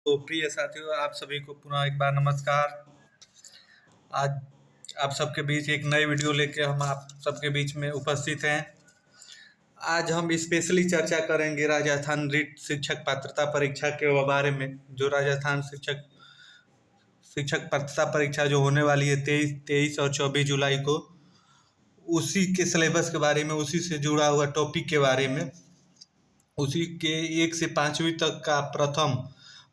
तो प्रिय साथियों, आप सभी को पुनः एक बार नमस्कार। आज आप सबके बीच एक नई वीडियो लेके हम आप सबके बीच में उपस्थित हैं। आज हम स्पेशली चर्चा करेंगे राजस्थान रीट शिक्षक पात्रता परीक्षा के बारे में। जो राजस्थान शिक्षक शिक्षक पात्रता परीक्षा जो होने वाली है 23 और 24 जुलाई को, उसी के सिलेबस के बारे में, उसी से जुड़ा हुआ टॉपिक के बारे में, उसी के 1 से 5वीं तक का प्रथम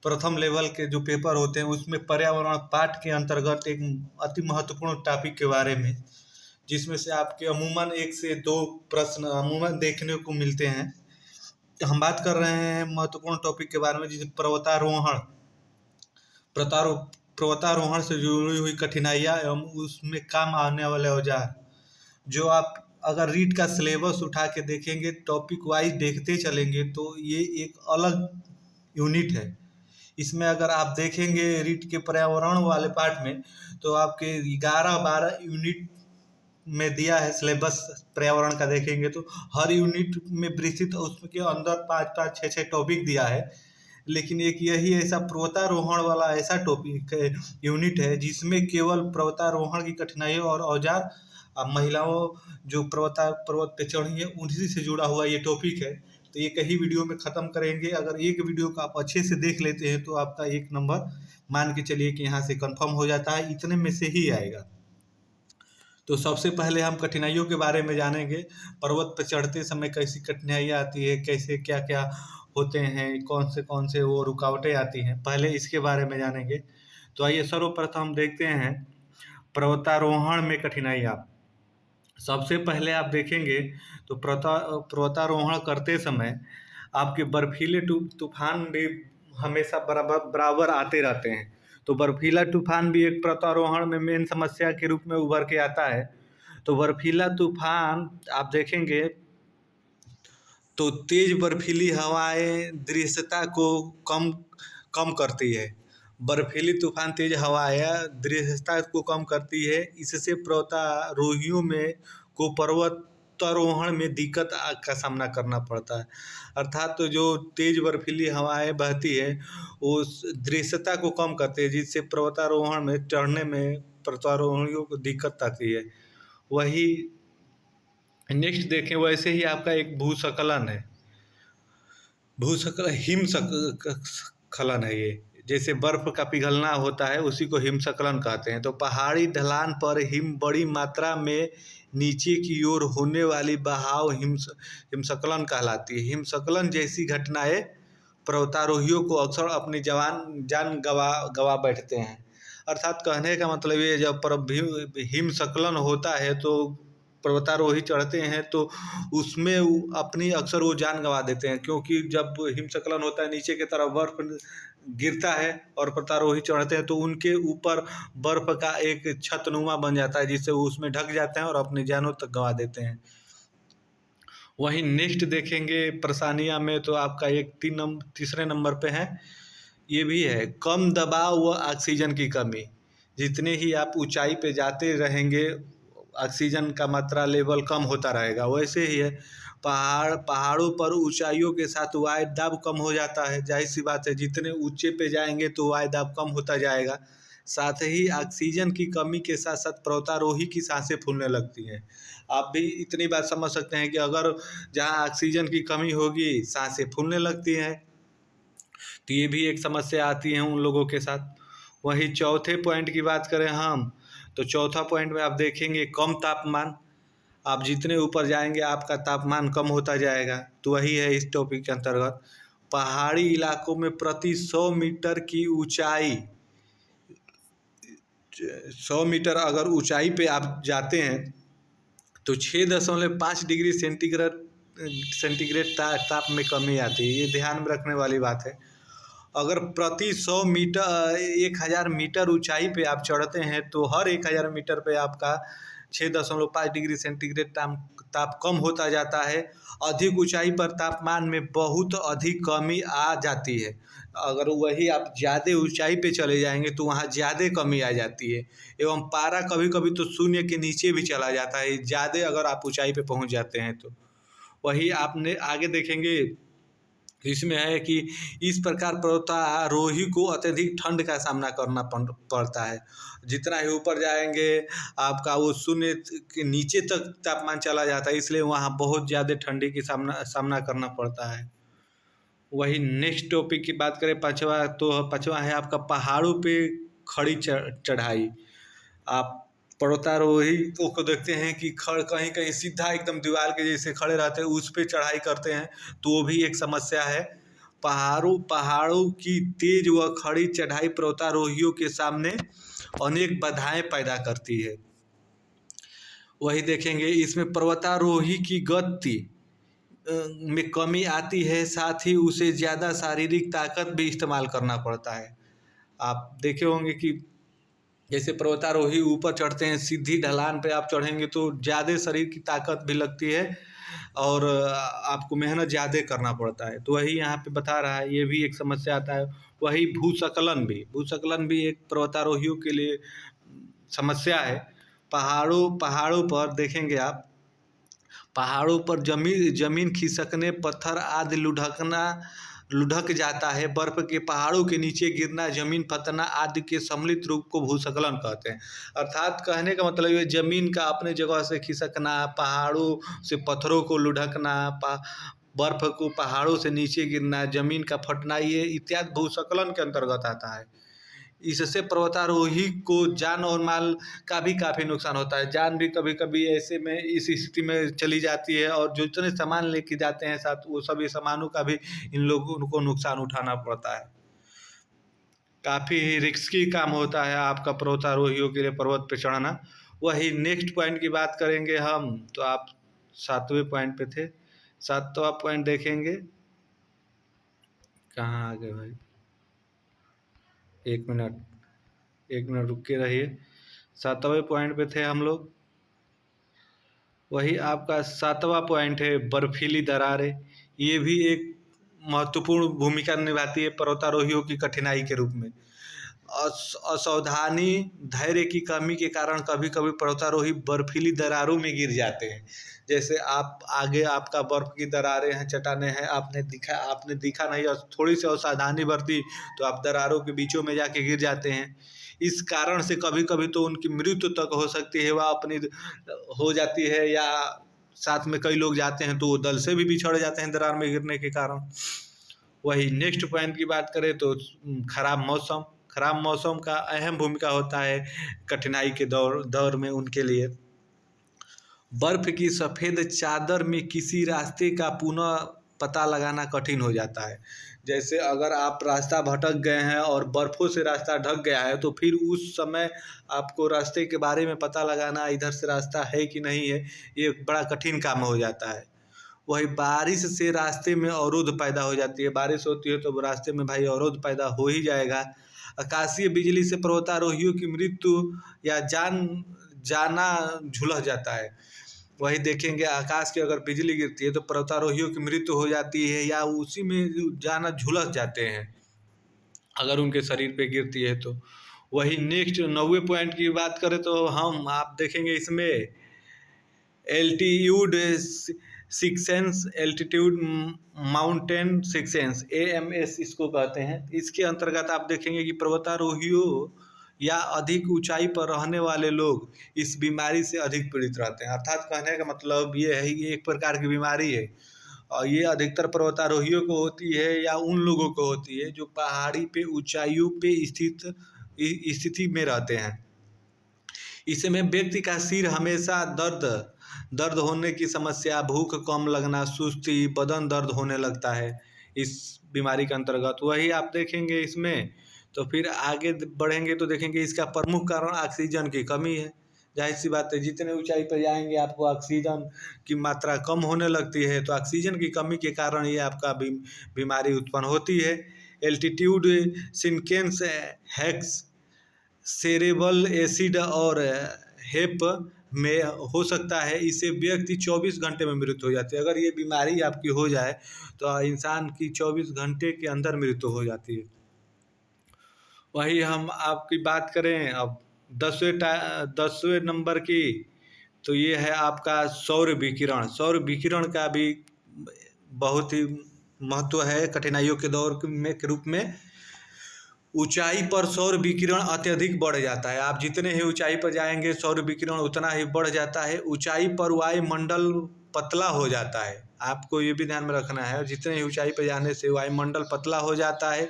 प्रथम लेवल के जो पेपर होते हैं उसमें पर्यावरण पाठ के अंतर्गत एक अति महत्वपूर्ण टॉपिक के बारे में, जिसमें से आपके अमूमन 1 से 2 प्रश्न अमूमन देखने को मिलते हैं। तो हम बात कर रहे हैं महत्वपूर्ण टॉपिक के बारे में, जिसे पर्वतारोहण से जुड़ी हुई कठिनाइयाँ एवं उसमें काम आने वाले औजार। जो आप अगर रीट का सिलेबस उठा के देखेंगे, टॉपिक वाइज देखते चलेंगे, तो ये एक अलग यूनिट है। इसमें अगर आप देखेंगे रीट के पर्यावरण वाले पार्ट में, तो आपके 11-12 यूनिट में दिया है सिलेबस। पर्यावरण का देखेंगे तो हर यूनिट में विस्तृत उसके अंदर 5-5, 6-6 टॉपिक दिया है। लेकिन एक यही ऐसा पर्वतारोहण वाला ऐसा टॉपिक है, यूनिट है, जिसमें केवल पर्वतारोहण की कठिनाइयों और औजार, महिलाओं जो पर्वत पे चढ़ी है उन्हीं से जुड़ा हुआ ये टॉपिक है। तो एक ही वीडियो में ख़त्म करेंगे। अगर एक वीडियो को आप अच्छे से देख लेते हैं तो आपका 1 नंबर मान के चलिए कि यहाँ से कंफर्म हो जाता है, इतने में से ही आएगा। तो सबसे पहले हम कठिनाइयों के बारे में जानेंगे। पर्वत पर चढ़ते समय कैसी कठिनाइयाँ आती है, कैसे क्या क्या होते हैं, कौन से वो रुकावटें आती हैं, पहले इसके बारे में जानेंगे। तो आइए सर्वप्रथम देखते हैं पर्वतारोहण में कठिनाइयाँ। सबसे पहले आप देखेंगे तो पर्वतारोहण करते समय आपके बर्फीले तूफान भी हमेशा बराबर आते रहते हैं। तो बर्फीला तूफान भी एक पर्वतारोहण में मेन समस्या के रूप में उभर के आता है। तो बर्फीला तूफान आप देखेंगे तो तेज बर्फीली हवाएं दृश्यता को कम कम करती है। बर्फीली तूफान तेज हवाएं दृश्यता को कम करती है। इससे पर्वतारोहियों में को पर्वतारोहण में दिक्कत का सामना करना पड़ता है। अर्थात तो जो तेज बर्फीली हवाएं बहती है वो दृश्यता को कम करती है, जिससे पर्वतारोहण में चढ़ने में पर्वतारोहियों को दिक्कत आती है। वही नेक्स्ट देखें, वैसे ही आपका एक भूस्खलन है। हिमस्खलन है ये। जैसे बर्फ का पिघलना होता है उसी को हिमस्खलन कहते हैं। तो पहाड़ी ढलान पर बड़ी मात्रा में नीचे की ओर होने वाली बहाव हिमस्खलन कहलाती है। हिमस्खलन जैसी घटनाएं पर्वतारोहियों को अक्सर अपनी जान गवा बैठते हैं। अर्थात कहने का मतलब ये, जब हिमस्खलन होता है तो पर्वतारोही चढ़ते हैं तो उसमें अपनी अक्सर वो जान गंवा देते हैं, क्योंकि जब हिमस्खलन होता है नीचे की तरफ बर्फ गिरता है और पर्वतारोही चढ़ते हैं तो उनके ऊपर बर्फ का एक छतनुमा बन जाता है, जिससे वो उसमें ढक जाते हैं और अपनी जानों तक गंवा देते हैं। वहीं नेक्स्ट देखेंगे परेशानियां में, तो आपका एक तीसरे नंबर पे है, ये भी है कम दबाव व ऑक्सीजन की कमी। जितने ही आप ऊंचाई पे जाते रहेंगे ऑक्सीजन का मात्रा लेवल कम होता रहेगा। वैसे ही है पहाड़ों पर ऊंचाइयों के साथ वायु दाब कम हो जाता है। जाहिर सी बात है, जितने ऊंचे पे जाएंगे तो वायु दाब कम होता जाएगा। साथ ही ऑक्सीजन की कमी के साथ साथ पर्वतारोही की सांसें फूलने लगती हैं। आप भी इतनी बात समझ सकते हैं कि अगर जहाँ ऑक्सीजन की कमी होगी सांसें फूलने लगती हैं, तो ये भी एक समस्या आती है उन लोगों के साथ। वही चौथे पॉइंट की बात करें हम, तो चौथा पॉइंट में आप देखेंगे कम तापमान। आप जितने ऊपर जाएंगे आपका तापमान कम होता जाएगा। तो वही है इस टॉपिक के अंतर्गत पहाड़ी इलाकों में प्रति 100 मीटर की ऊंचाई, 100 मीटर अगर ऊंचाई पे आप जाते हैं तो 6.5 डिग्री सेंटीग्रेड ताप में कमी आती है। ये ध्यान में रखने वाली बात है। अगर प्रति 100 मीटर 1000 मीटर ऊंचाई पे आप चढ़ते हैं तो हर 1000 मीटर पे आपका 6.5 डिग्री सेंटीग्रेड ताप कम होता जाता है। अधिक ऊंचाई पर तापमान में बहुत अधिक कमी आ जाती है। अगर वही आप ज़्यादा ऊंचाई पे चले जाएंगे तो वहाँ ज़्यादा कमी आ जाती है, एवं पारा कभी कभी तो शून्य के नीचे भी चला जाता है, ज़्यादा अगर आप ऊंचाई पे पहुँच जाते हैं तो। वही आपने आगे देखेंगे इसमें है कि इस प्रकार पर्वतारोही को अत्यधिक ठंड का सामना करना पड़ता है। जितना ही ऊपर जाएंगे आपका वो शून्य के नीचे तक तापमान चला जाता है, इसलिए वहाँ बहुत ज़्यादा ठंडी की सामना सामना करना पड़ता है। वही नेक्स्ट टॉपिक की बात करें पाँचवा, तो पाँचवा है आपका पहाड़ों पे खड़ी चढ़ाई। आप पर्वतारोही को देखते हैं कि कहीं कहीं सीधा एकदम दीवार के जैसे खड़े रहते हैं, उस पे चढ़ाई करते हैं, तो वो भी एक समस्या है। पहाड़ों पहाड़ों की तेज व खड़ी चढ़ाई पर्वतारोहियों के सामने अनेक बाधाएं पैदा करती है। वही देखेंगे इसमें पर्वतारोही की गति में कमी आती है, साथ ही उसे ज़्यादा शारीरिक ताकत भी इस्तेमाल करना पड़ता है। आप देखे होंगे कि जैसे पर्वतारोही ऊपर चढ़ते हैं, सीधी ढलान पे आप चढ़ेंगे तो ज़्यादा शरीर की ताकत भी लगती है और आपको मेहनत ज़्यादा करना पड़ता है। तो वही यहाँ पे बता रहा है, ये भी एक समस्या आता है। वही भूस्खलन भी एक पर्वतारोहियों के लिए समस्या है। पहाड़ों पर देखेंगे आप, पहाड़ों पर जमीन खिसकने, पत्थर आदि लुढ़क जाता है। बर्फ के पहाड़ों के नीचे गिरना, जमीन फटना आदि के सम्मिलित रूप को भूस्खलन कहते हैं। अर्थात कहने का मतलब ये जमीन का अपने जगह से खिसकना, पहाड़ों से पत्थरों को लुढ़कना, बर्फ को पहाड़ों से नीचे गिरना, जमीन का फटना, ये इत्यादि भूस्खलन के अंतर्गत आता है। इससे पर्वतारोही को जान और माल का भी काफ़ी नुकसान होता है। जान भी कभी कभी ऐसे में इस स्थिति में चली जाती है, और जो जितने सामान लेके जाते हैं साथ, वो सभी सामानों का भी इन लोगों को नुकसान उठाना पड़ता है। काफ़ी रिस्की काम होता है आपका पर्वतारोहियों के लिए पर्वत पे चढ़ना। वही नेक्स्ट पॉइंट की बात करेंगे हम, तो आप 7वें पॉइंट पे थे। 7वां पॉइंट देखेंगे, कहाँ आ गए भाई, एक मिनट रुक के रहिए। 7वें पॉइंट पे थे हम लोग। वही आपका 7वां पॉइंट है बर्फीली दरारें। ये भी एक महत्वपूर्ण भूमिका निभाती है पर्वतारोहियों की कठिनाई के रूप में। असावधानी, धैर्य की कमी के कारण कभी कभी पर्वतारोही बर्फीली दरारों में गिर जाते हैं। जैसे आप आगे आपका बर्फ की दरारें हैं, चट्टानें हैं, आपने दिखा नहीं और थोड़ी सी असावधानी बरती तो आप दरारों के बीचों में जाके गिर जाते हैं। इस कारण से कभी कभी तो उनकी मृत्यु तक हो सकती है, वह अपनी हो जाती है, या साथ में कई लोग जाते हैं तो वो दल से भी बिछड़ जाते हैं दरार में गिरने के कारण। वही नेक्स्ट पॉइंट की बात करें तो खराब मौसम का अहम भूमिका होता है कठिनाई के दौर में उनके लिए। बर्फ की सफ़ेद चादर में किसी रास्ते का पुनः पता लगाना कठिन हो जाता है। जैसे अगर आप रास्ता भटक गए हैं और बर्फ़ों से रास्ता ढक गया है, तो फिर उस समय आपको रास्ते के बारे में पता लगाना, इधर से रास्ता है कि नहीं है, ये बड़ा कठिन काम हो जाता है। वही बारिश से रास्ते में अवरोध पैदा हो जाती है। बारिश होती है तो रास्ते में भाई अवरोध पैदा हो ही जाएगा। आकाशीय बिजली से पर्वतारोहियों की मृत्यु या जाना झुलस जाता है। वही देखेंगे आकाश की अगर बिजली गिरती है तो पर्वतारोहियों की मृत्यु हो जाती है, या उसी में जाना झुलस जाते हैं अगर उनके शरीर पे गिरती है तो। वही नेक्स्ट 9वें पॉइंट की बात करें तो आप देखेंगे इसमें एल्टीट्यूड माउंटेन सिक्सेंस, AMS इसको कहते हैं। इसके अंतर्गत आप देखेंगे कि पर्वतारोहियों या अधिक ऊंचाई पर रहने वाले लोग इस बीमारी से अधिक पीड़ित रहते हैं। अर्थात कहने का मतलब ये है, ये एक प्रकार की बीमारी है और ये अधिकतर पर्वतारोहियों को होती है या उन लोगों को होती है जो पहाड़ी पे ऊंचाइयों पे स्थिति में रहते हैं। इसमें व्यक्ति का सिर हमेशा दर्द होने की समस्या, भूख कम लगना, सुस्ती, बदन दर्द होने लगता है इस बीमारी के अंतर्गत। वही आप देखेंगे इसमें, तो फिर आगे बढ़ेंगे तो देखेंगे इसका प्रमुख कारण ऑक्सीजन की कमी है। जाहिर सी बात है, जितने ऊंचाई पर जाएंगे आपको ऑक्सीजन की मात्रा कम होने लगती है, तो ऑक्सीजन की कमी के कारण ये आपका बीमारी उत्पन्न होती है। एल्टीट्यूड सिनकेंस, हेक्स, सेरेबल एसिड और हेप में हो सकता है। इससे व्यक्ति 24 घंटे में मृत्यु हो जाती है। अगर ये बीमारी आपकी हो जाए तो इंसान की 24 घंटे के अंदर मृत्यु हो जाती है। वही हम आपकी बात करें अब 10वें नंबर की, तो ये है आपका सौर विकिरण। सौर विकिरण का भी बहुत ही महत्व है कठिनाइयों के दौर में के रूप में। ऊंचाई पर सौर विकिरण अत्यधिक बढ़ जाता है। आप जितने ही ऊंचाई पर जाएंगे सौर विकिरण उतना ही बढ़ जाता है। ऊंचाई पर वायुमंडल पतला हो जाता है। आपको ये भी ध्यान में रखना है, जितने ही ऊंचाई पर जाने से वायुमंडल पतला हो जाता है।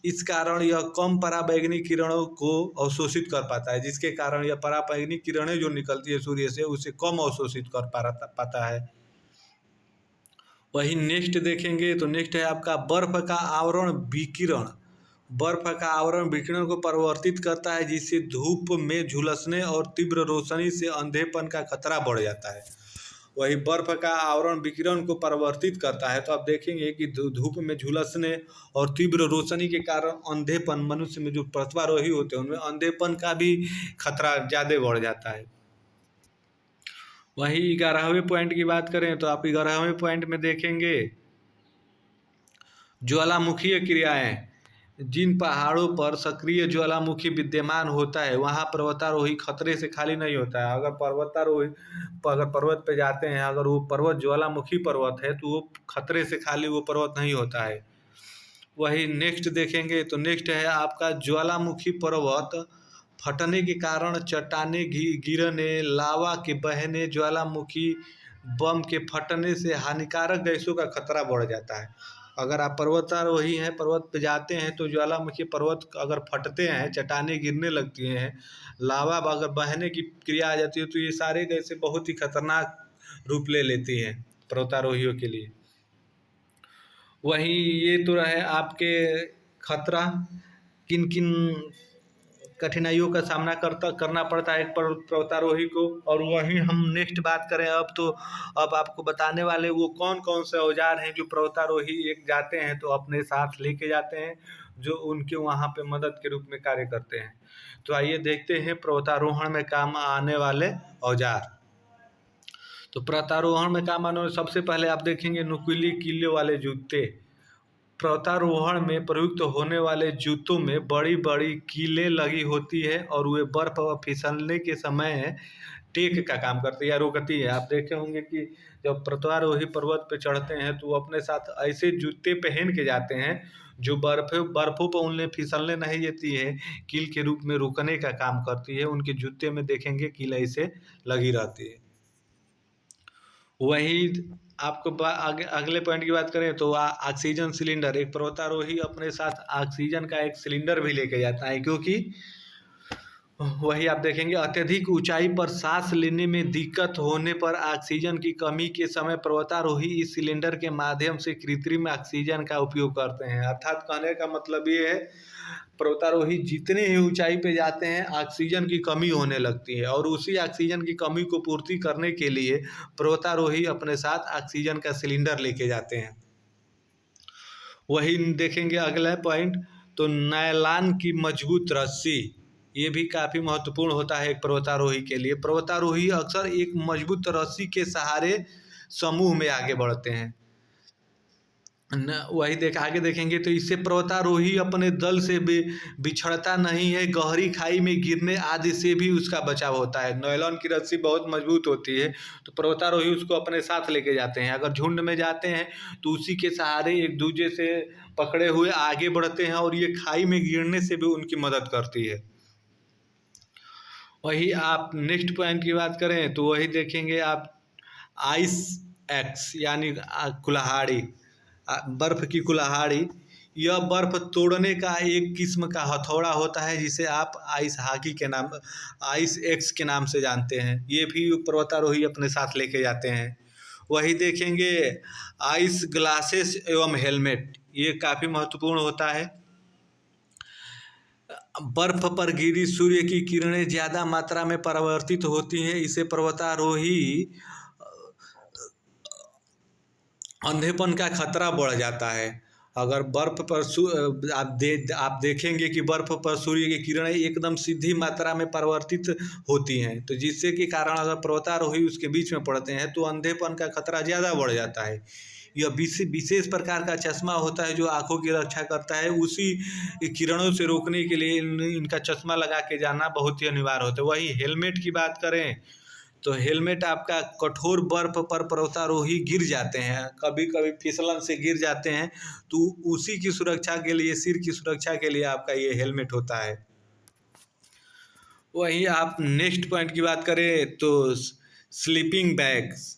इस कारण यह कम पराबैंगनी किरणों को अवशोषित कर पाता है, जिसके कारण यह पराबैंगनी किरणें जो निकलती है सूर्य से उसे कम अवशोषित कर पाता है। वही नेक्स्ट देखेंगे तो नेक्स्ट है आपका बर्फ का आवरण विकिरण। बर्फ का आवरण विकिरण को परिवर्तित करता है, जिससे धूप में झुलसने और तीव्र रोशनी से अंधेपन का खतरा बढ़ जाता है। वही बर्फ का आवरण विकिरण को परिवर्तित करता है, तो आप देखेंगे कि धूप में झुलसने और तीव्र रोशनी के कारण अंधेपन, मनुष्य में जो प्रतिभारोही होते हैं उनमें अंधेपन का भी खतरा ज़्यादा बढ़ जाता है। वही 11वें पॉइंट की बात करें तो आप 11वें पॉइंट में देखेंगे ज्वालामुखीय क्रियाएं। जिन पहाड़ों पर सक्रिय ज्वालामुखी विद्यमान होता है वहाँ पर्वतारोही खतरे से खाली नहीं होता है। अगर पर्वत पे जाते हैं, अगर वो पर्वत ज्वालामुखी पर्वत है तो वो खतरे से खाली वो पर्वत नहीं होता है। वही नेक्स्ट देखेंगे तो नेक्स्ट है आपका ज्वालामुखी पर्वत फटने के कारण चट्टानें गिरने, लावा के बहने, ज्वालामुखी बम के फटने से हानिकारक गैसों का खतरा बढ़ जाता है। अगर आप पर्वतारोही हैं, पर्वत पे जाते हैं तो ज्वालामुखी पर्वत अगर फटते हैं, चट्टानें गिरने लगती हैं, लावा अगर बहने की क्रिया आ जाती है तो ये सारे गैसें बहुत ही खतरनाक रूप ले लेती हैं पर्वतारोहियों के लिए। वहीं ये तो रहे आपके खतरा, किन किन कठिनाइयों का सामना करना पड़ता है एक पर्वतारोही को। और वहीं हम नेक्स्ट बात करें अब आपको बताने वाले वो कौन कौन से औजार हैं जो पर्वतारोही एक जाते हैं तो अपने साथ लेके जाते हैं, जो उनके वहाँ पे मदद के रूप में कार्य करते हैं। तो आइए देखते हैं पर्वतारोहण में काम आने वाले औजार। तो पर्वतारोहण में काम आने वाले सबसे पहले आप देखेंगे नुकीली कीलों वाले जूते। पर्वतारोहण में प्रयुक्त होने वाले जूतों में बड़ी बड़ी कीलें लगी होती है और वे बर्फ फिसलने के समय टेक का काम करती है या रोकती है। आप देखे होंगे कि जब पर्वतारोही पर्वत पे चढ़ते हैं तो वो अपने साथ ऐसे जूते पहन के जाते हैं जो बर्फों पर उन्हें फिसलने नहीं देती है, कील के रूप में रुकने का काम करती है। उनके जूते में देखेंगे कील ऐसे लगी रहती है। वही आपको आगे अगले पॉइंट की बात करें तो ऑक्सीजन सिलेंडर। एक पर्वतारोही अपने साथ ऑक्सीजन का एक सिलेंडर भी लेके जाता है, क्योंकि वही आप देखेंगे अत्यधिक ऊंचाई पर सांस लेने में दिक्कत होने पर ऑक्सीजन की कमी के समय पर्वतारोही इस सिलेंडर के माध्यम से कृत्रिम ऑक्सीजन का उपयोग करते हैं। अर्थात कहने का मतलब ये है पर्वतारोही जितने ही ऊंचाई पे जाते हैं ऑक्सीजन की कमी होने लगती है और उसी ऑक्सीजन की कमी को पूर्ति करने के लिए पर्वतारोही अपने साथ ऑक्सीजन का सिलेंडर लेके जाते हैं। वही देखेंगे अगला पॉइंट तो नायलॉन की मजबूत रस्सी। ये भी काफ़ी महत्वपूर्ण होता है एक पर्वतारोही के लिए। पर्वतारोही अक्सर एक मजबूत रस्सी के सहारे समूह में आगे बढ़ते हैं। वही आगे देखेंगे तो इससे पर्वतारोही अपने दल से बिछड़ता नहीं है, गहरी खाई में गिरने आदि से भी उसका बचाव होता है। नायलॉन की रस्सी बहुत मजबूत होती है तो पर्वतारोही उसको अपने साथ लेके जाते हैं। अगर झुंड में जाते हैं तो उसी के सहारे एक दूसरे से पकड़े हुए आगे बढ़ते हैं और ये खाई में गिरने से भी उनकी मदद करती है। वही आप नेक्स्ट पॉइंट की बात करें तो वही देखेंगे आप आइस एक्स यानी कुल्हाड़ी, बर्फ़ की कुल्हाड़ी। यह बर्फ़ तोड़ने का एक किस्म का हथौड़ा होता है जिसे आप आइस एक्स के नाम से जानते हैं। ये भी पर्वतारोही अपने साथ लेके जाते हैं। वही देखेंगे आइस ग्लासेस एवं हेलमेट। ये काफ़ी महत्वपूर्ण होता है। बर्फ पर गिरी सूर्य की किरणें ज़्यादा मात्रा में परावर्तित होती हैं, इसे पर्वतारोही अंधेपन का खतरा बढ़ जाता है। अगर बर्फ पर आप देखेंगे कि बर्फ पर सूर्य की किरणें एकदम सीधी मात्रा में परावर्तित होती हैं, तो जिससे कि कारण अगर पर्वतारोही उसके बीच में पड़ते हैं तो अंधेपन का खतरा ज़्यादा बढ़ जाता है। यह विशेष प्रकार का चश्मा होता है जो आँखों की रक्षा करता है। उसी किरणों से रोकने के लिए इनका चश्मा लगा के जाना बहुत ही अनिवार्य होता है। वही हेलमेट की बात करें तो हेलमेट आपका कठोर बर्फ पर पर्वतारोही गिर जाते हैं, कभी कभी फिसलन से गिर जाते हैं, तो उसी की सुरक्षा के लिए, सिर की सुरक्षा के लिए आपका ये हेलमेट होता है। वहीं आप नेक्स्ट पॉइंट की बात करें तो स्लीपिंग बैग्स।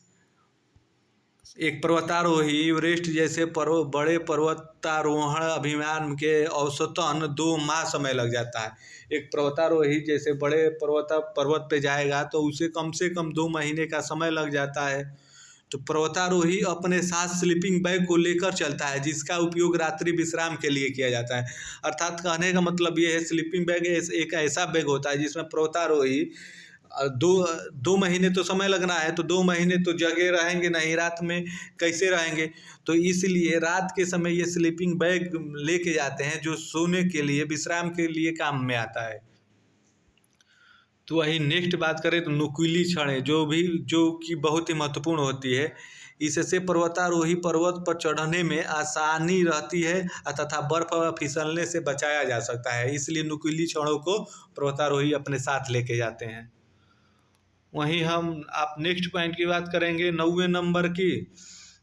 एक पर्वतारोही एवरेस्ट जैसे बड़े पर्वतारोहण अभियान के औसतन 2 माह समय लग जाता है। एक पर्वतारोही जैसे बड़े पर्वत पे जाएगा तो उसे कम से कम 2 महीने का समय लग जाता है। तो पर्वतारोही अपने साथ स्लीपिंग बैग को लेकर चलता है, जिसका उपयोग रात्रि विश्राम के लिए किया जाता है। अर्थात कहने का मतलब ये है, स्लीपिंग बैग एक ऐसा बैग होता है जिसमें पर्वतारोही दो महीने तो समय लगना है, तो 2 महीने तो जगे रहेंगे नहीं, रात में कैसे रहेंगे, तो इसलिए रात के समय ये स्लीपिंग बैग लेके जाते हैं, जो सोने के लिए, विश्राम के लिए काम में आता है। तो वही नेक्स्ट बात करें तो नुकीली छड़ें, जो कि बहुत ही महत्वपूर्ण होती है। इससे पर्वतारोही पर्वत पर चढ़ने में आसानी रहती है तथा बर्फ फिसलने से बचाया जा सकता है, इसलिए नुकीली छड़ों को पर्वतारोही अपने साथ लेके जाते हैं। वहीं आप नेक्स्ट पॉइंट की बात करेंगे 9वें नंबर की,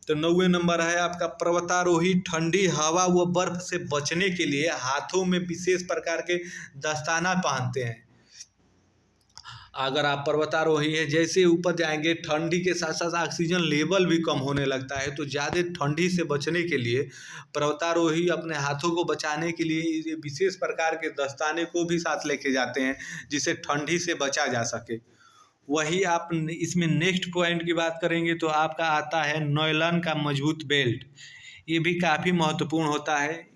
तो 9वें नंबर है आपका पर्वतारोही ठंडी हवा व बर्फ से बचने के लिए हाथों में विशेष प्रकार के दस्ताना पहनते हैं। अगर आप पर्वतारोही है, जैसे ऊपर जाएंगे ठंडी के साथ साथ ऑक्सीजन लेवल भी कम होने लगता है, तो ज़्यादा ठंडी से बचने के लिए पर्वतारोही अपने हाथों को बचाने के लिए ये विशेष प्रकार के दस्ताने को भी साथ लेके जाते हैं, जिससे ठंडी से बचा जा सके। वही आप इसमें नेक्स्ट पॉइंट की बात करेंगे तो आपका आता है नॉयलन का मजबूत बेल्ट। ये भी काफ़ी महत्वपूर्ण होता है।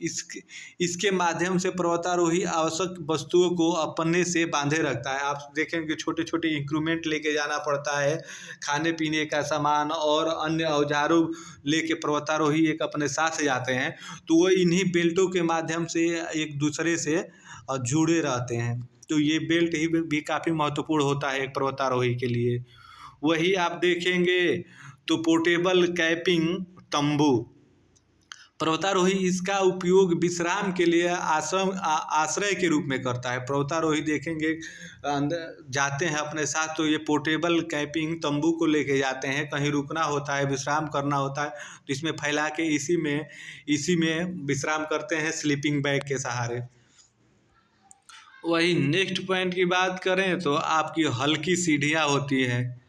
इसके माध्यम से पर्वतारोही आवश्यक वस्तुओं को अपने से बांधे रखता है। आप देखेंगे छोटे छोटे इंक्रूमेंट लेके जाना पड़ता है, खाने पीने का सामान और अन्य औजारों लेके पर्वतारोही एक अपने साथ जाते हैं, तो वो इन्हीं बेल्टों के माध्यम से एक दूसरे से जुड़े रहते हैं। तो ये बेल्ट ही भी काफ़ी महत्वपूर्ण होता है एक पर्वतारोही के लिए। वही आप देखेंगे तो पोर्टेबल कैंपिंग तंबू, पर्वतारोही इसका उपयोग विश्राम के लिए आश्रय के रूप में करता है। पर्वतारोही देखेंगे जाते हैं अपने साथ, तो ये पोर्टेबल कैंपिंग तंबू को लेके जाते हैं, कहीं रुकना होता है, विश्राम करना होता है, तो इसमें फैला के इसी में विश्राम करते हैं स्लीपिंग बैग के सहारे। वही नेक्स्ट पॉइंट की बात करें तो आपकी हल्की सीढ़ियाँ होती है।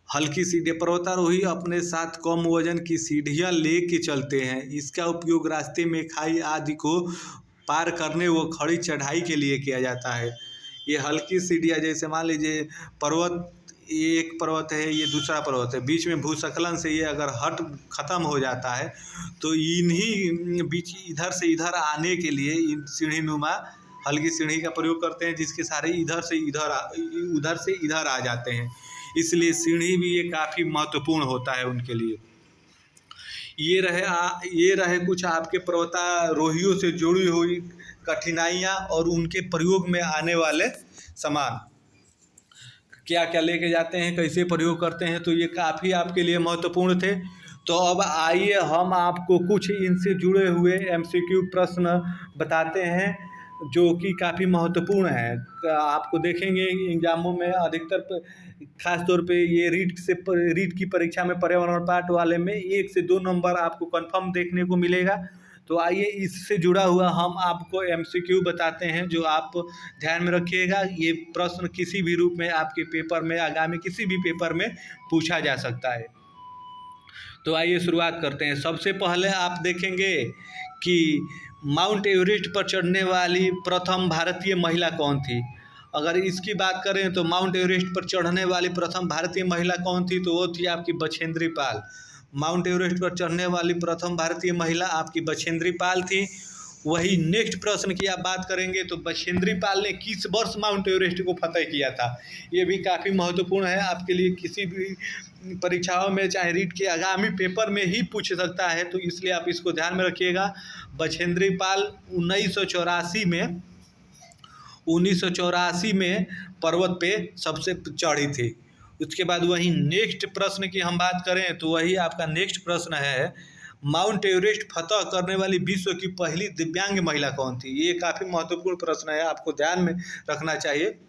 हल्की सीढ़ियाँ, पर्वतारोही अपने साथ कम वजन की सीढ़ियाँ लेके चलते हैं। इसका उपयोग रास्ते में खाई आदि को पार करने व खड़ी चढ़ाई के लिए किया जाता है। ये हल्की सीढ़ियाँ, जैसे मान लीजिए ये एक पर्वत है, ये दूसरा पर्वत है, बीच में भूस्खलन से ये अगर ख़त्म हो जाता है, तो इन्हीं बीच इधर से इधर आने के लिए इन सीढ़ीनुमा हल्की सीढ़ी का प्रयोग करते हैं, जिसके सारे उधर से इधर आ जाते हैं। इसलिए सीढ़ी भी ये काफ़ी महत्वपूर्ण होता है उनके लिए। ये रहे कुछ आपके पर्वतारोहियों से जुड़ी हुई कठिनाइयाँ और उनके प्रयोग में आने वाले सामान, क्या क्या लेके जाते हैं, कैसे प्रयोग करते हैं, तो ये काफ़ी आपके लिए महत्वपूर्ण थे। तो अब आइए हम आपको कुछ इनसे जुड़े हुए MCQ प्रश्न बताते हैं, जो कि काफ़ी महत्वपूर्ण है। आपको देखेंगे एग्जामों में अधिकतर खास तौर पे ये रीट की परीक्षा में पर्यावरण पाठ वाले में 1 से 2 नंबर आपको कंफर्म देखने को मिलेगा। तो आइए इससे जुड़ा हुआ हम आपको MCQ बताते हैं, जो आप ध्यान में रखिएगा। ये प्रश्न किसी भी रूप में आपके पेपर में, आगामी किसी भी पेपर में पूछा जा सकता है। तो आइए शुरुआत करते हैं। सबसे पहले आप देखेंगे कि माउंट एवरेस्ट पर चढ़ने वाली प्रथम भारतीय महिला कौन थी। अगर इसकी बात करें तो माउंट एवरेस्ट पर चढ़ने वाली प्रथम भारतीय महिला कौन थी, तो वो थी आपकी बछेंद्री पाल। माउंट एवरेस्ट पर चढ़ने वाली प्रथम भारतीय महिला आपकी बछेंद्री पाल थी। वही नेक्स्ट प्रश्न की आप बात करेंगे तो बछेंद्री पाल ने किस वर्ष माउंट एवरेस्ट को फतह किया था, ये भी काफ़ी महत्वपूर्ण है आपके लिए। किसी भी परीक्षाओं में, चाहे रीट के आगामी पेपर में ही पूछ सकता है, तो इसलिए आप इसको ध्यान में रखिएगा। बछेंद्री पाल 1984 में पर्वत पे सबसे चढ़ी थी। उसके बाद वही नेक्स्ट प्रश्न की हम बात करें तो वही आपका नेक्स्ट प्रश्न है, माउंट एवरेस्ट फतह करने वाली विश्व की पहली दिव्यांग महिला कौन थी। ये काफ़ी महत्वपूर्ण प्रश्न है, आपको ध्यान में रखना चाहिए।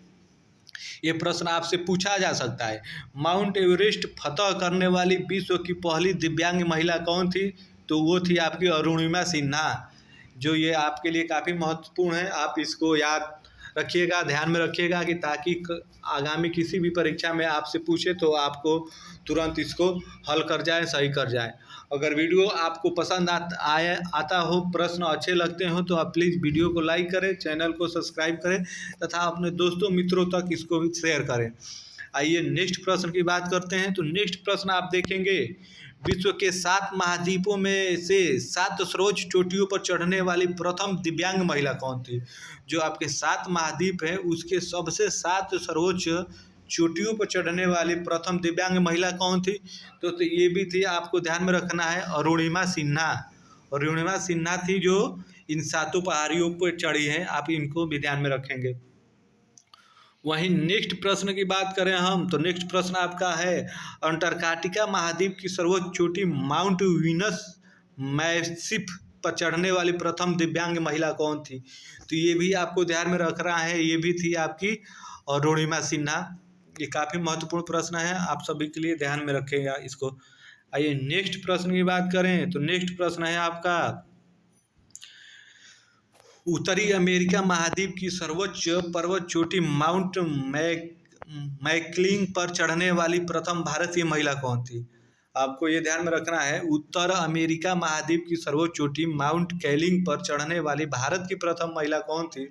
ये प्रश्न आपसे पूछा जा सकता है। माउंट एवरेस्ट फतह करने वाली विश्व की पहली दिव्यांग महिला कौन थी? तो वो थी आपकी अरुणिमा सिन्हा। जो ये आपके लिए काफ़ी महत्वपूर्ण है, आप इसको याद रखिएगा, ध्यान में रखिएगा कि ताकि आगामी किसी भी परीक्षा में आपसे पूछे तो आपको तुरंत इसको हल कर जाए, सही कर जाए। अगर वीडियो आपको पसंद आता हो, प्रश्न अच्छे लगते हो तो आप प्लीज़ वीडियो को लाइक करें, चैनल को सब्सक्राइब करें तथा अपने दोस्तों मित्रों तक इसको भी शेयर करें। आइए नेक्स्ट प्रश्न की बात करते हैं। तो नेक्स्ट प्रश्न आप देखेंगे, विश्व के 7 महाद्वीपों में से 7 सर्वोच्च चोटियों पर चढ़ने वाली प्रथम दिव्यांग महिला कौन थी? जो आपके 7 महाद्वीप हैं उसके सबसे 7 सर्वोच्च चोटियों पर चढ़ने वाली प्रथम दिव्यांग महिला कौन थी? तो ये भी थी, आपको ध्यान में रखना है, अरुणिमा सिन्हा। अरुणिमा सिन्हा थी जो इन 7 पहाड़ियों पर चढ़ी हैं, आप इनको भी ध्यान में रखेंगे। वहीं नेक्स्ट प्रश्न की बात करें हम, तो नेक्स्ट प्रश्न आपका है, अंटार्कटिका महाद्वीप की सर्वोच्च चोटी माउंट वीनस मैसिफ पर चढ़ने वाली प्रथम दिव्यांग महिला कौन थी? तो ये भी आपको ध्यान में रखना है, ये भी थी आपकी अरुणिमा सिन्हा। ये काफ़ी महत्वपूर्ण प्रश्न है, आप सभी के लिए ध्यान में रखेगा इसको। आइए नेक्स्ट प्रश्न की बात करें, तो नेक्स्ट प्रश्न है आपका, उत्तरी अमेरिका महाद्वीप की सर्वोच्च पर्वत चोटी माउंट मैकक्लिंग पर चढ़ने वाली प्रथम भारतीय महिला कौन थी? आपको ये ध्यान में रखना है, उत्तर अमेरिका महाद्वीप की सर्वोच्च चोटी माउंट कैलिंग पर चढ़ने वाली भारत की प्रथम महिला कौन सी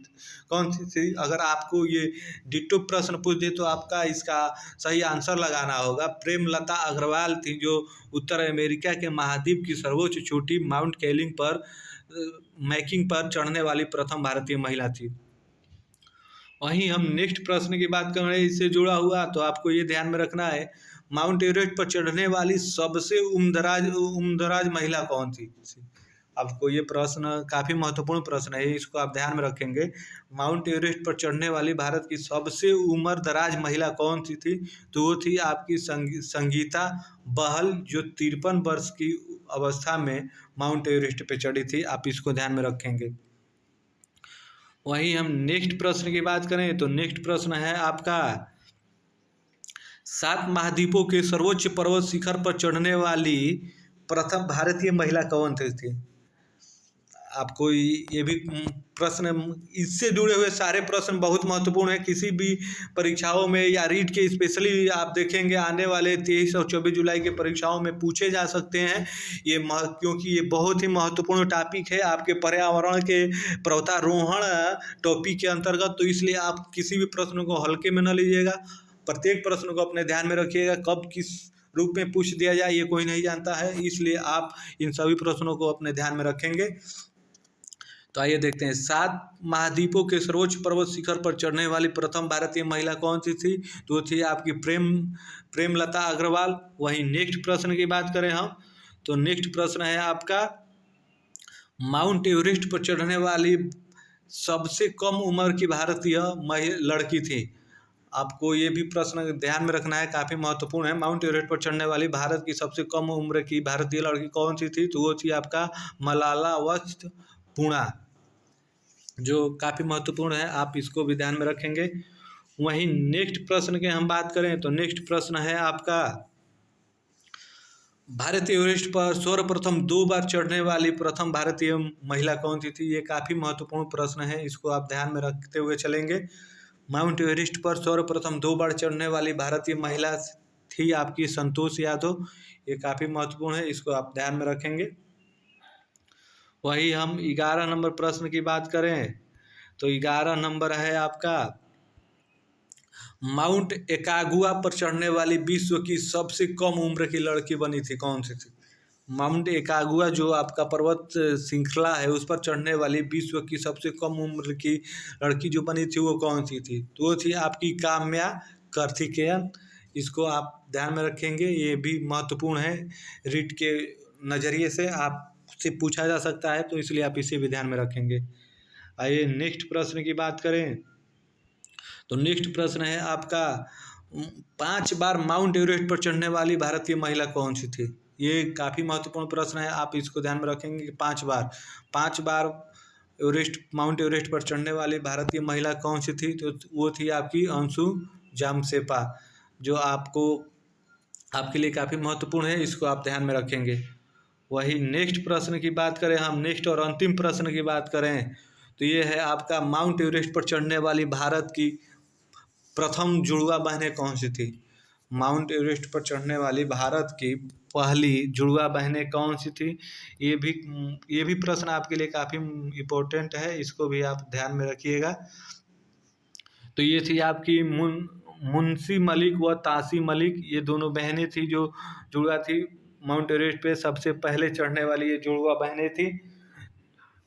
थी? अगर आपको ये डिट्टो प्रश्न पूछ दे तो आपका इसका सही आंसर लगाना होगा। प्रेमलता अग्रवाल थी जो उत्तर अमेरिका के महाद्वीप की सर्वोच्च चोटी माउंट कैलिंग पर मैकिंग पर चढ़ने वाली प्रथम भारतीय महिला थी। वहीं हम नेक्स्ट प्रश्न की बात कर रहे हैं इससे जुड़ा हुआ, तो आपको ये ध्यान में रखना है, माउंट एवरेस्ट पर चढ़ने वाली सबसे उम्रदराज महिला कौन थी? आपको ये प्रश्न काफ़ी महत्वपूर्ण प्रश्न है, इसको आप ध्यान में रखेंगे। माउंट एवरेस्ट पर चढ़ने वाली भारत की सबसे उम्रदराज महिला कौन सी थी? तो वो थी आपकी संगीता बहल, जो 53 वर्ष की अवस्था में माउंट एवरेस्ट पे चढ़ी थी, आप इसको ध्यान में रखेंगे। वहीं हम नेक्स्ट प्रश्न की बात करें, तो नेक्स्ट प्रश्न है आपका, 7 महाद्वीपों के सर्वोच्च पर्वत शिखर पर चढ़ने वाली प्रथम भारतीय महिला कौन थी? आपको ये भी प्रश्न, इससे जुड़े हुए सारे प्रश्न बहुत महत्वपूर्ण है, किसी भी परीक्षाओं में या रीट के स्पेशली आप देखेंगे आने वाले 23 और 24 जुलाई के परीक्षाओं में पूछे जा सकते हैं। क्योंकि ये बहुत ही महत्वपूर्ण टॉपिक है आपके पर्यावरण के पर्वतारोहण टॉपिक के अंतर्गत, तो इसलिए आप किसी भी प्रश्न को हल्के में न लीजिएगा, प्रत्येक प्रश्न को अपने ध्यान में रखिएगा। कब किस रूप में पूछ दिया जाए ये कोई नहीं जानता है, इसलिए आप इन सभी प्रश्नों को अपने ध्यान में रखेंगे। तो आइए देखते हैं, 7 महाद्वीपों के सर्वोच्च पर्वत शिखर पर चढ़ने वाली प्रथम भारतीय महिला कौन सी थी? तो थी आपकी प्रेमलता अग्रवाल। वहीं नेक्स्ट प्रश्न की बात करें हम, तो नेक्स्ट प्रश्न है आपका, माउंट एवरेस्ट पर चढ़ने वाली सबसे कम उम्र की भारतीय लड़की थी। आपको ये भी प्रश्न ध्यान में रखना है, काफ़ी महत्वपूर्ण है। माउंट एवरेस्ट पर चढ़ने वाली भारत की सबसे कम उम्र की भारतीय लड़की कौन सी थी? तो वो थी आपका मलाला वस्तुपुणा, जो काफ़ी महत्वपूर्ण है, आप इसको भी ध्यान में रखेंगे। वहीं नेक्स्ट प्रश्न की हम बात करें, तो नेक्स्ट प्रश्न है आपका, भारतीय एवरेस्ट पर सर्वप्रथम 2 बार चढ़ने वाली प्रथम भारतीय महिला कौन सी थी? ये काफ़ी महत्वपूर्ण प्रश्न है, इसको आप ध्यान में रखते हुए चलेंगे। माउंट एवरेस्ट पर सर्वप्रथम 2 बार चढ़ने वाली भारतीय महिला थी आपकी संतोष यादव। ये काफ़ी महत्वपूर्ण है, इसको आप ध्यान में रखेंगे। वही हम 11 नंबर प्रश्न की बात करें, तो 11 नंबर है आपका, माउंट एकागुआ पर चढ़ने वाली विश्व की सबसे कम उम्र की लड़की बनी थी, कौन सी थी? माउंट एकागुआ जो आपका पर्वत श्रृंखला है उस पर चढ़ने वाली विश्व की सबसे कम उम्र की लड़की जो बनी थी वो कौन सी थी? तो वो थी आपकी काम्या कार्तिकेयन। इसको आप ध्यान में रखेंगे, ये भी महत्वपूर्ण है, रीट के नज़रिए से आपसे पूछा जा सकता है, तो इसलिए आप इसे भी ध्यान में रखेंगे। आइए नेक्स्ट प्रश्न की बात करें, तो नेक्स्ट प्रश्न है आपका, 5 बार माउंट एवरेस्ट पर चढ़ने वाली भारतीय महिला कौन सी थी? ये काफ़ी महत्वपूर्ण प्रश्न है, आप इसको ध्यान में रखेंगे कि 5 बार माउंट एवरेस्ट पर चढ़ने वाली भारत की महिला कौन सी थी? तो वो थी आपकी अंशु जामसेपा, जो आपके लिए काफ़ी महत्वपूर्ण है, इसको आप ध्यान में रखेंगे। वही नेक्स्ट प्रश्न की बात करें हम, नेक्स्ट और अंतिम प्रश्न की बात करें तो ये है आपका, माउंट एवरेस्ट पर चढ़ने वाली भारत की प्रथम जुड़वा बहनें कौन सी थी? माउंट एवरेस्ट पर चढ़ने वाली भारत की पहली जुड़वा बहनें कौन सी थी? ये भी प्रश्न आपके लिए काफ़ी इम्पोर्टेंट है, इसको भी आप ध्यान में रखिएगा। तो ये थी आपकी मुंशी मलिक व तासी मलिक, ये दोनों बहनें थी जो जुड़वा थी। माउंट एवरेस्ट पे सबसे पहले चढ़ने वाली ये जुड़वा बहनें थी।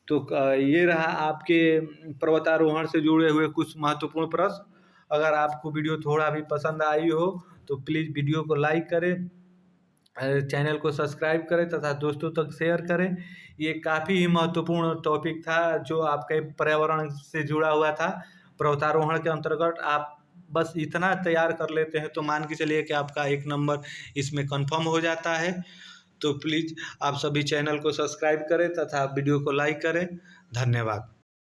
तो ये रहा आपके पर्वतारोहण से जुड़े हुए कुछ महत्वपूर्ण प्रश्न। अगर आपको वीडियो थोड़ा भी पसंद आई हो तो प्लीज़ वीडियो को लाइक करें, चैनल को सब्सक्राइब करें तथा दोस्तों तक शेयर करें। ये काफ़ी ही महत्वपूर्ण टॉपिक था जो आपके पर्यावरण से जुड़ा हुआ था। पर्वतारोहण के अंतर्गत आप बस इतना तैयार कर लेते हैं तो मान के चलिए कि आपका 1 नंबर इसमें कंफर्म हो जाता है। तो प्लीज़ आप सभी चैनल को सब्सक्राइब करें तथा वीडियो को लाइक करें। धन्यवाद।